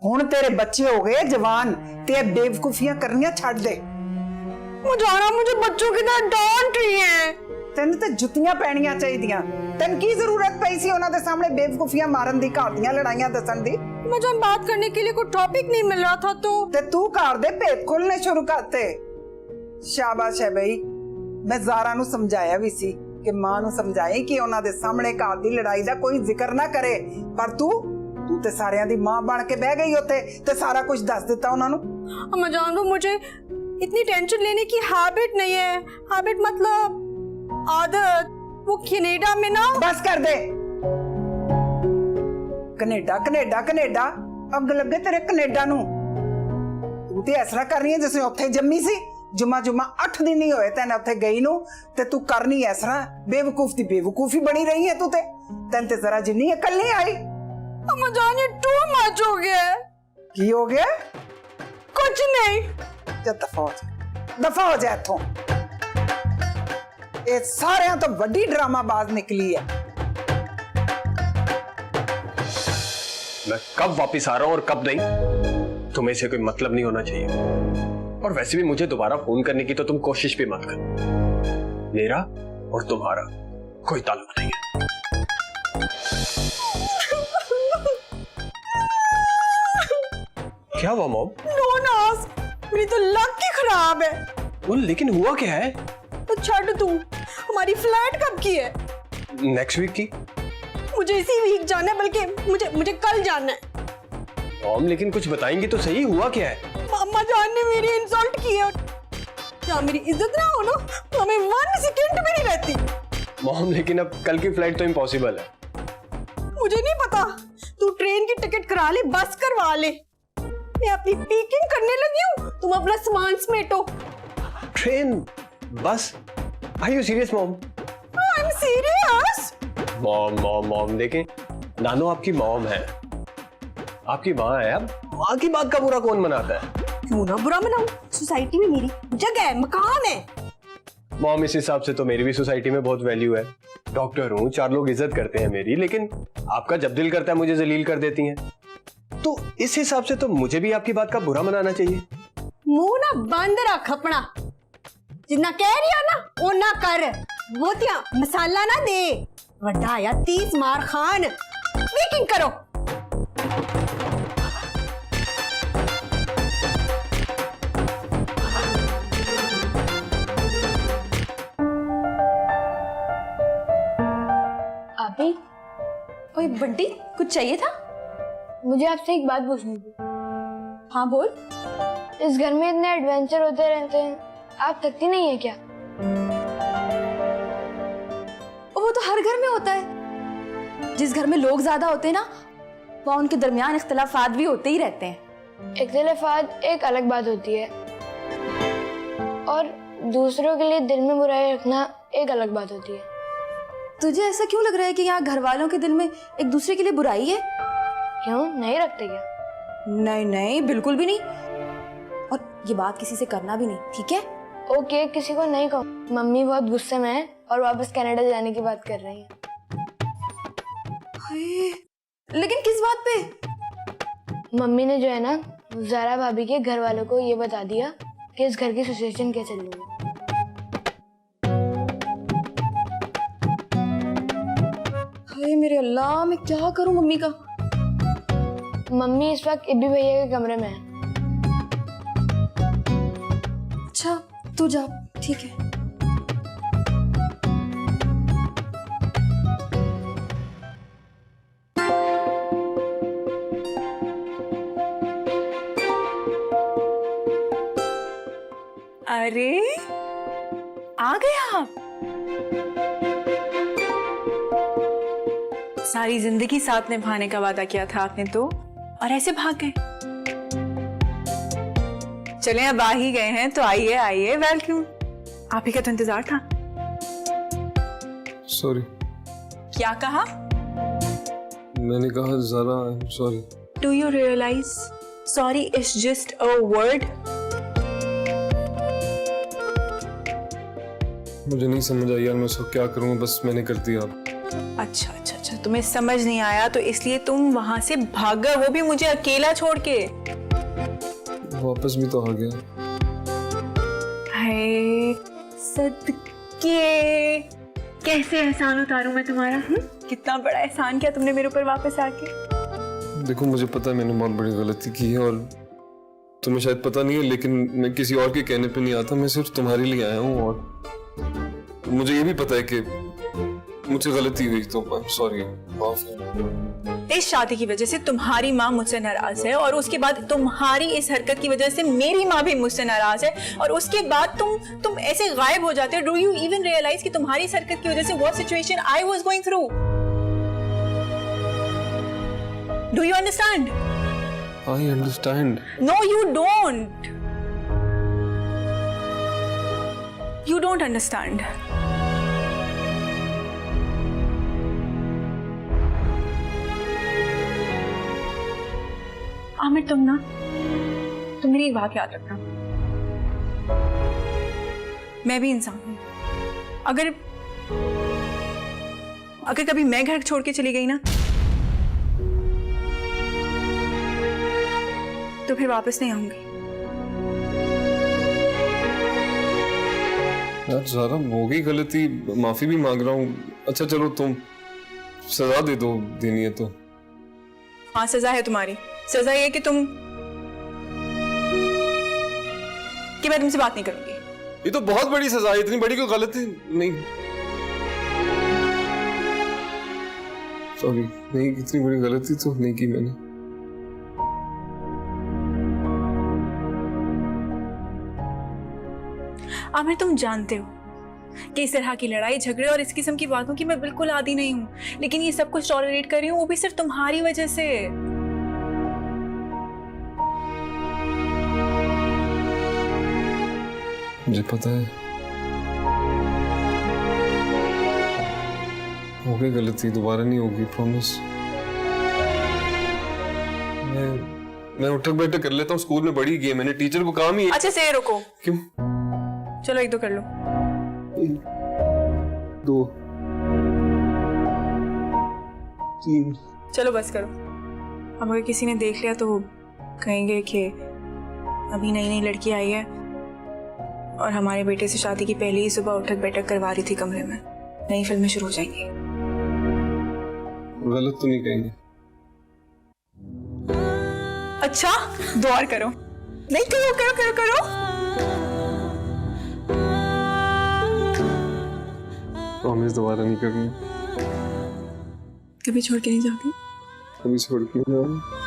हुण तेरे बच्चे हो गए जवान, ते बेवकूफियां करनियां छड़ दे। मुझे बच्चों की तरह डांट रही है। तेन ते जुत्तियां पैणियां चाहिदियां। तेन की जरूरत पई सी उन्हां दे सामने बेवकूफियां मारन दी, घर दियां लड़ाइयां दसन दी। मुझे बात करने के लिए कोई टॉपिक नहीं मिल रहा था तो तू घर दे भेद खोलने शुरू करते। शाबाश है बई। मैं ज़ारा नू समझाया भी सी कि मां नू समझाई कि उन्हां दे सामने घर दी लड़ाई दा कोई जिक्र ना करे, पर तू ते सारियां दी मां बन के बह गई उत्ते ते सारा कुछ दस दिता उन्हां नू। अम्मा जान वो मुझे इतनी टेंशन लेने की हैबिट नहीं है। हैबिट मतलब आदत। वो कनाडा में ना। बस कर दे। कनेडा कनेडा कनेडा अग लगे तेरे कनेडा नू। तू ते ऐसा कर रही है जिसने उत्थे जम्मी सी। जुम्मा जुम्मा 8 दिन ही होए तेने उत्थे गई नू ते तू करनी ऐसा बेवकूफ दी बेवकूफी बनी रही है। तू ते तेन ते जरा जिन्नी अकल नहीं आई। अम्मा जान ये टू मच हो गया है। की हो गया? कुछ नहीं। जा दफा हो जा इथों। ये सारियां तो बड़ी ड्रामाबाज निकली है। मैं कब वापिस आ रहा हूं और कब नहीं, तुम्हें से कोई मतलब नहीं होना चाहिए। और वैसे भी मुझे दोबारा फोन करने की तो तुम कोशिश भी मत कर। मेरा और तुम्हारा कोई ताल्लुक नहीं है। क्या हुआ मॉम? नो नास, मेरी तो लक ही खराब है। वो लेकिन हुआ क्या है? तो छड़ तू, हमारी फ्लाइट कब की है? नेक्स्ट वीक की। मुझे इसी वीक जाना है, बल्कि मुझे कल जाना है। मॉम लेकिन कुछ बताएंगी तो सही, हुआ क्या है? अम्मा जान ने मेरी इंसल्ट की है। क्या मेरी इज्जत ना हो ना, तो हमें 1 सेकंड भी नहीं रहती। मॉम लेकिन अब कल की फ्लाइट तो इम्पॉसिबल है। मुझे नहीं पता, तू ट्रेन की टिकट करा ले, बस करवा ले। मैं अपनी पैकिंग करने लगी हूँ, तुम अपना सामान समेटो। Train, bus, are you serious mom? I am serious. Mom देखें, नानो आपकी मॉम है, आपकी माँ है। अब माँ की बात का बुरा कौन मनाता है? क्यों ना बुरा मनाऊं? सोसाइटी में मेरी जगह है, मकान है। मॉम इस हिसाब से तो मेरी भी सोसाइटी में बहुत वैल्यू है। डॉक्टर हूँ, 4 लोग इज्जत करते हैं मेरी, लेकिन आपका जब दिल करता है मुझे जलील कर देती हैं। तो इस हिसाब से तो मुझे भी आपकी बात का बुरा मनाना चाहिए। मुंह ना बंद रख अपना। जितना कह रही हो ना वो ना कर। वो त्या मसाला ना दे। वड्डा या 30 मार खान। पैकिंग करो। अभी ओए बंटी, कुछ चाहिए था? मुझे आपसे एक बात पूछनी थी। हाँ बोल। इस घर में इतने एडवेंचर होते रहते हैं, आप थकती नहीं है क्या? वो तो हर घर में होता है। जिस घर में लोग ज्यादा होते हैं ना, वहाँ उनके दरमियान इख्तिलाफात भी होते ही रहते हैं। इख्तिलाफात एक अलग बात होती है और दूसरों के लिए दिल में बुराई रखना एक अलग बात होती है। तुझे ऐसा क्यों लग रहा है कि यहाँ घर वालों के दिल में एक दूसरे के लिए बुराई है? क्यों नहीं रखते क्या? नहीं नहीं, बिल्कुल भी नहीं। और ये बात किसी से करना भी नहीं, ठीक है? ओके, किसी को नहीं कहूँ। मम्मी बहुत गुस्से में है और वापस कनाडा जाने की बात कर रही है। लेकिन किस बात पे? मम्मी ने जो है ना, ज़ारा भाभी के घर वालों को ये बता दिया कि इस घर की सिचुएशन क्या चल रही है। हाय मेरे अल्लाह, मैं क्या करूं मम्मी का? मम्मी इस वक्त इब्बी भैया के कमरे में है। अच्छा तू जा, ठीक है। अरे आ गए आप। सारी जिंदगी साथ निभाने का वादा किया था आपने तो, और ऐसे भाग गए। चलें अब आ ही गए हैं तो आइए आइए, वेलकम। आप ही का तो इंतजार था। सॉरी। क्या कहा? मैंने कहा Zara, sorry. Do you realise sorry is just a word? मुझे नहीं समझ आई यार, मैं उसको क्या करूं, बस मैंने कर दिया। अच्छा अच्छा अच्छा, अच्छा, तुम्हें समझ नहीं आया तो इसलिए तुम वहां से भाग गए, वो भी मुझे अकेला छोड़ के। वापस भी तो आ गया। हाय सदके, कैसे एहसान उतारूं मैं तुम्हारा? कितना बड़ा एहसान किया तुमने मेरे ऊपर वापस आके। देखो मुझे पता है मैंने बहुत बड़ी गलती की है और तुम्हें शायद पता नहीं है, लेकिन मैं किसी और के कहने पे नहीं आता, मैं सिर्फ तुम्हारे लिए आया हूँ। और मुझे ये भी पता है कि मुझसे गलती हुई, तो सॉरी, माफ है। इस शादी की वजह से तुम्हारी माँ मुझसे नाराज है और उसके बाद तुम्हारी इस हरकत की वजह से मेरी माँ भी मुझसे नाराज है और उसके बाद तुम ऐसे गायब हो जाते हो। डू यू इवन रियलाइज कि तुम्हारी इस हरकत की वजह से what situation I was going through? Do you understand? I understand. No, you don't. You don't understand. Aamir तुम मेरी एक बात याद रखना, मैं भी इंसान हूं। अगर कभी मैं घर छोड़ के चली गई ना तो फिर वापस नहीं आऊंगी। यार ज़ारा, हो गई गलती, माफी भी मांग रहा हूँ। अच्छा चलो, तुम सजा दे दो, देनी है तो। हाँ, सजा है तुम्हारी। सजा ये कि मैं तुमसे बात नहीं करूंगी। ये तो बहुत बड़ी सजा है, इतनी बड़ी कोई गलती नहीं। सॉरी, नहीं, इतनी बड़ी गलती तो नहीं की मैंने। आमिर तुम जानते हो कि इस तरह की लड़ाई झगड़े और इस किस्म की बातों की मैं बिल्कुल आदी नहीं हूं, लेकिन ये सब कुछ टॉलरेट कर रही हूं, वो भी सिर्फ तुम्हारी वजह से। मुझे पता है हो गई गलती, दोबारा नहीं होगी, प्रॉमिस। मैं उठक बैठक कर लेता हूँ, स्कूल में बड़ी गेम, मैंने टीचर को काम ही। अच्छा से रुको, क्यों? चलो 1-2 कर लो। 2 3। चलो बस करो, अब अगर किसी ने देख लिया तो कहेंगे कि अभी नई नई लड़की आई है और हमारे बेटे से शादी की पहले ही सुबह उठक बैठक करवा रही थी कमरे में। नई फिल्में शुरू हो जाएंगी। गलत तो नहीं कहेंगे? अच्छा, 2 और करो। नहीं, करो करो करो करो। प्रॉमिस दोबारा नहीं करनी, कभी छोड़ के नहीं जाओगे? कभी छोड़ के नहीं जाऊंगा।